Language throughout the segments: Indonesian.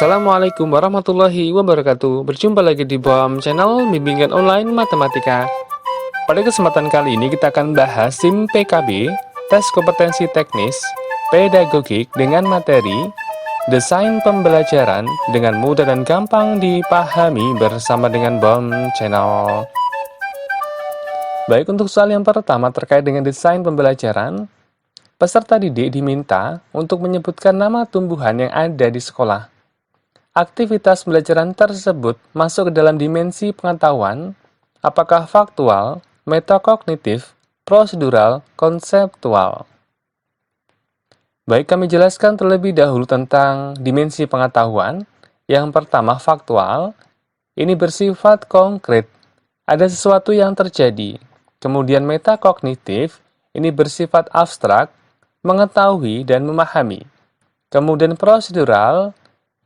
Assalamualaikum warahmatullahi wabarakatuh. Berjumpa lagi di BOM Channel Bimbingan Online Matematika. Pada kesempatan kali ini kita akan bahas SIM PKB, tes kompetensi teknis, pedagogik dengan materi, desain pembelajaran dengan mudah dan gampang dipahami bersama dengan BOM Channel. Baik, untuk soal yang pertama terkait dengan desain pembelajaran, peserta didik diminta untuk menyebutkan nama tumbuhan yang ada di sekolah. Aktivitas pembelajaran tersebut masuk ke dalam dimensi pengetahuan, apakah faktual, metakognitif, prosedural, konseptual. Baik, kami jelaskan terlebih dahulu tentang dimensi pengetahuan. Yang pertama, faktual. Ini bersifat konkret, ada sesuatu yang terjadi. Kemudian metakognitif, ini bersifat abstrak, mengetahui dan memahami. Kemudian prosedural,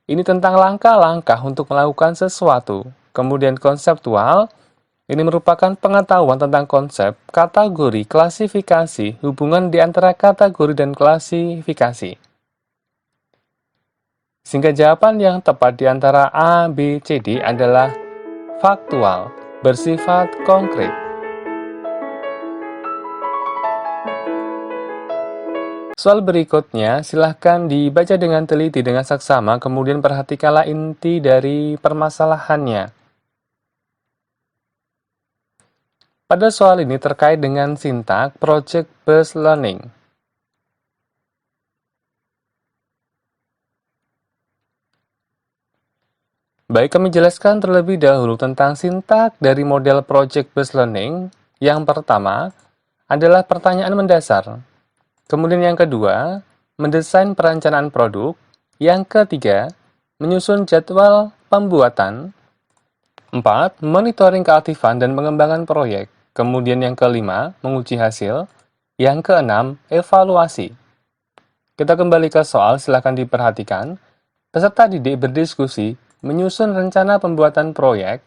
ini tentang langkah-langkah untuk melakukan sesuatu. Kemudian konseptual, ini merupakan pengetahuan tentang konsep, kategori, klasifikasi, hubungan di antara kategori dan klasifikasi. Sehingga jawaban yang tepat di antara A, B, C, D adalah faktual, bersifat konkret. Soal berikutnya, silahkan dibaca dengan teliti dengan saksama, kemudian perhatikanlah inti dari permasalahannya. Pada soal ini terkait dengan sintak project-based learning. Baik, kami jelaskan terlebih dahulu tentang sintak dari model project-based learning. Yang pertama adalah pertanyaan mendasar. Kemudian yang kedua, mendesain perencanaan produk. Yang ketiga, menyusun jadwal pembuatan. 4. Monitoring keaktifan dan pengembangan proyek. Kemudian yang kelima, menguji hasil. Yang keenam, evaluasi. Kita kembali ke soal, silakan diperhatikan. Peserta didik berdiskusi, menyusun rencana pembuatan proyek,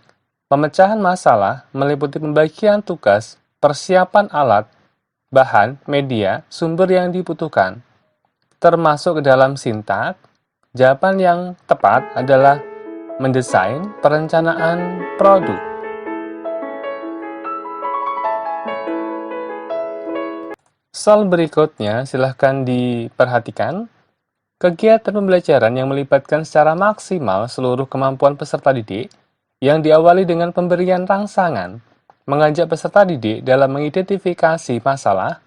pemecahan masalah, meliputi pembagian tugas, persiapan alat, bahan, media, sumber yang dibutuhkan. Termasuk ke dalam sintak, jawaban yang tepat adalah mendesain perencanaan produk. Soal berikutnya, silahkan diperhatikan. Kegiatan pembelajaran yang melibatkan secara maksimal seluruh kemampuan peserta didik, yang diawali dengan pemberian rangsangan, mengajak peserta didik dalam mengidentifikasi masalah,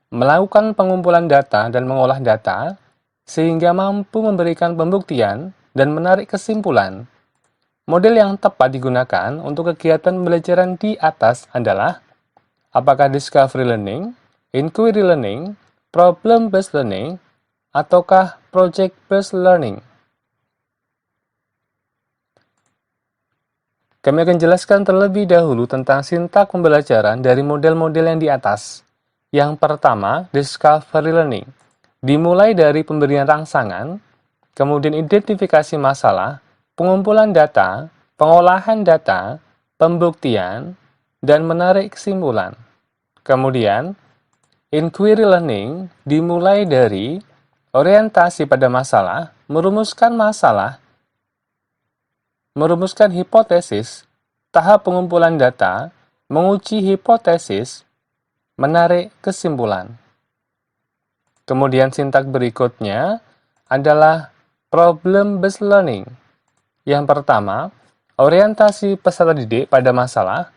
melakukan pengumpulan data dan mengolah data, sehingga mampu memberikan pembuktian dan menarik kesimpulan. Model yang tepat digunakan untuk kegiatan pembelajaran di atas adalah apakah discovery learning, inquiry learning, problem-based learning, ataukah project-based learning. Kami akan jelaskan terlebih dahulu tentang sintak pembelajaran dari model-model yang di atas. Yang pertama, discovery learning. Dimulai dari pemberian rangsangan, kemudian identifikasi masalah, pengumpulan data, pengolahan data, pembuktian, dan menarik kesimpulan. Kemudian, inquiry learning dimulai dari orientasi pada masalah, merumuskan hipotesis, tahap pengumpulan data, menguji hipotesis, menarik kesimpulan. Kemudian sintak berikutnya adalah problem-based learning. Yang pertama, orientasi peserta didik pada masalah,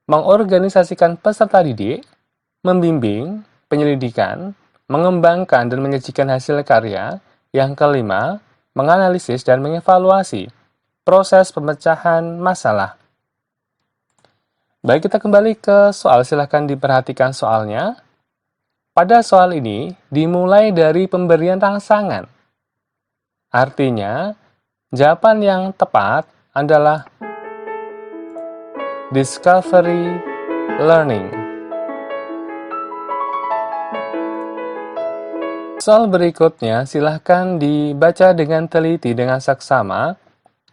mengorganisasikan peserta didik, membimbing, penyelidikan, mengembangkan dan menyajikan hasil karya. Yang kelima, menganalisis dan mengevaluasi proses pemecahan masalah. Baik, kita kembali ke soal, silahkan diperhatikan soalnya. Pada soal ini, dimulai dari pemberian rangsangan. Artinya, jawaban yang tepat adalah discovery learning. Soal berikutnya, silahkan dibaca dengan teliti dengan saksama,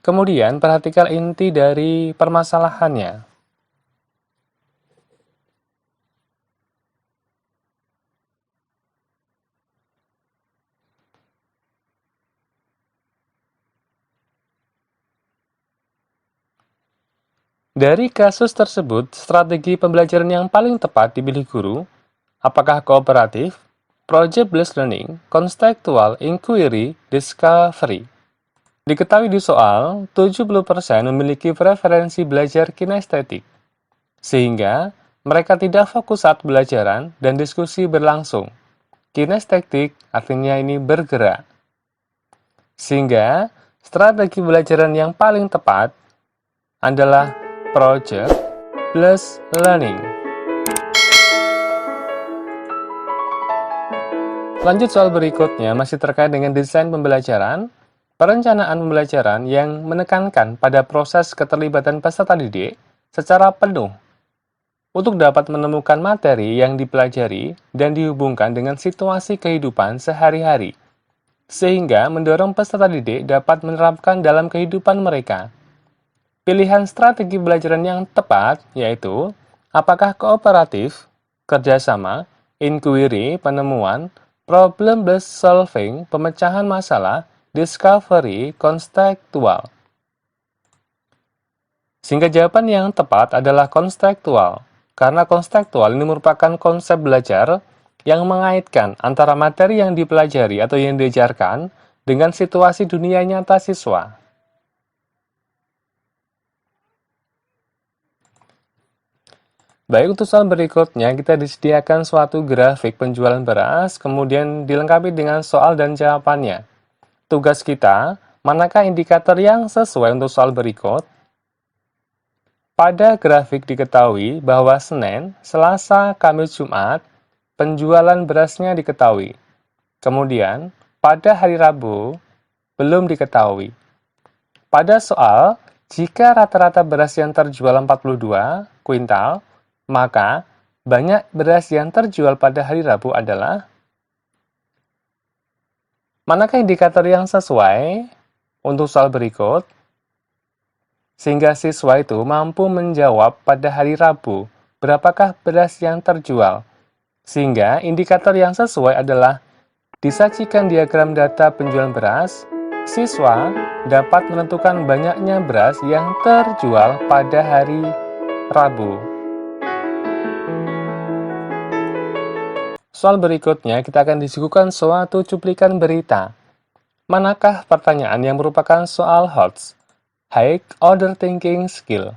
kemudian perhatikan inti dari permasalahannya. Dari kasus tersebut, strategi pembelajaran yang paling tepat dipilih guru, apakah kooperatif, project-based learning, contextual, inquiry, discovery. Diketahui di soal, 70% memiliki preferensi belajar kinestetik, sehingga mereka tidak fokus saat pembelajaran dan diskusi berlangsung. Kinestetik artinya ini bergerak. Sehingga strategi pembelajaran yang paling tepat adalah project plus learning. Lanjut soal berikutnya masih terkait dengan desain pembelajaran. Perencanaan pembelajaran yang menekankan pada proses keterlibatan peserta didik secara penuh untuk dapat menemukan materi yang dipelajari dan dihubungkan dengan situasi kehidupan sehari-hari, sehingga mendorong peserta didik dapat menerapkan dalam kehidupan mereka. Pilihan strategi pembelajaran yang tepat yaitu apakah kooperatif, kerjasama, inquiry, penemuan, problem-based solving, pemecahan masalah, discovery, konstektual. Sehingga jawaban yang tepat adalah konstektual, karena konstektual ini merupakan konsep belajar yang mengaitkan antara materi yang dipelajari atau yang diajarkan dengan situasi dunia nyata siswa. Baik, untuk soal berikutnya, kita disediakan suatu grafik penjualan beras, kemudian dilengkapi dengan soal dan jawabannya. Tugas kita, manakah indikator yang sesuai untuk soal berikut? Pada grafik diketahui bahwa Senin, Selasa, Kamis, Jumat, penjualan berasnya diketahui. Kemudian, pada hari Rabu, belum diketahui. Pada soal, jika rata-rata beras yang terjual 42 kuintal, maka banyak beras yang terjual pada hari Rabu adalah manakah indikator yang sesuai untuk soal berikut, sehingga siswa itu mampu menjawab pada hari Rabu berapakah beras yang terjual? Sehingga indikator yang sesuai adalah disajikan diagram data penjualan beras, siswa dapat menentukan banyaknya beras yang terjual pada hari Rabu. Soal berikutnya, kita akan disuguhkan suatu cuplikan berita. Manakah pertanyaan yang merupakan soal HOTS? High Order Thinking Skill.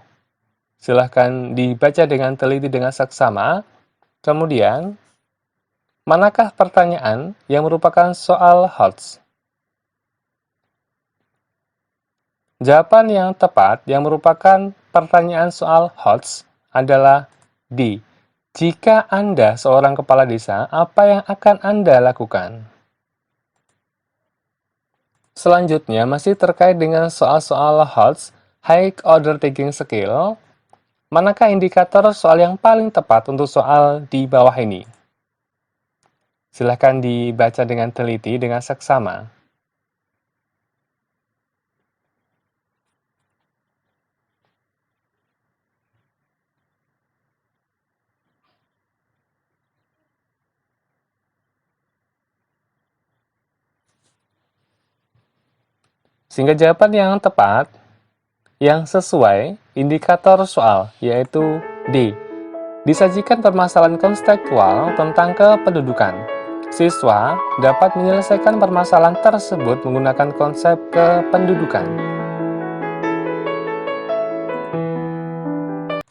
Silahkan dibaca dengan teliti dengan saksama. Kemudian, manakah pertanyaan yang merupakan soal HOTS? Jawaban yang tepat yang merupakan pertanyaan soal HOTS adalah D. Jika Anda seorang kepala desa, apa yang akan Anda lakukan? Selanjutnya, masih terkait dengan soal-soal HOTS, High Order Thinking Skill, manakah indikator soal yang paling tepat untuk soal di bawah ini? Silahkan dibaca dengan teliti, dengan seksama. Sehingga jawaban yang tepat, yang sesuai indikator soal, yaitu D. Disajikan permasalahan konstektual tentang kependudukan. Siswa dapat menyelesaikan permasalahan tersebut menggunakan konsep kependudukan.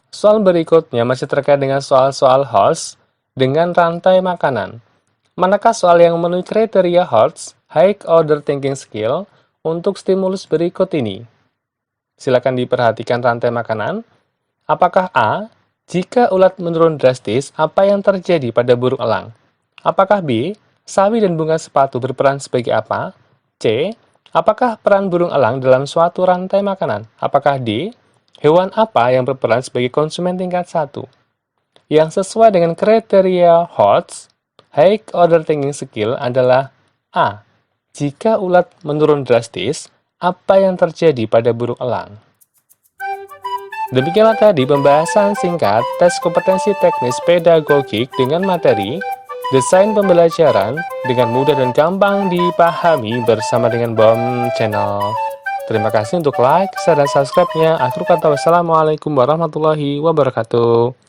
Soal berikutnya masih terkait dengan soal-soal HOTS dengan rantai makanan. Manakah soal yang memenuhi kriteria HOTS, High Order Thinking Skill, untuk stimulus berikut ini? Silakan diperhatikan rantai makanan. Apakah A, jika ulat menurun drastis, apa yang terjadi pada burung elang? Apakah B, sawi dan bunga sepatu berperan sebagai apa? C, apakah peran burung elang dalam suatu rantai makanan? Apakah D, hewan apa yang berperan sebagai konsumen tingkat 1? Yang sesuai dengan kriteria HOTS, High Order Thinking Skill, adalah A. Jika ulat menurun drastis, apa yang terjadi pada burung elang? Demikianlah tadi pembahasan singkat tes kompetensi teknis pedagogik dengan materi desain pembelajaran dengan mudah dan gampang dipahami bersama dengan BOM Channel. Terima kasih untuk like, share, dan subscribe-nya. Akhir kata, wassalamualaikum warahmatullahi wabarakatuh.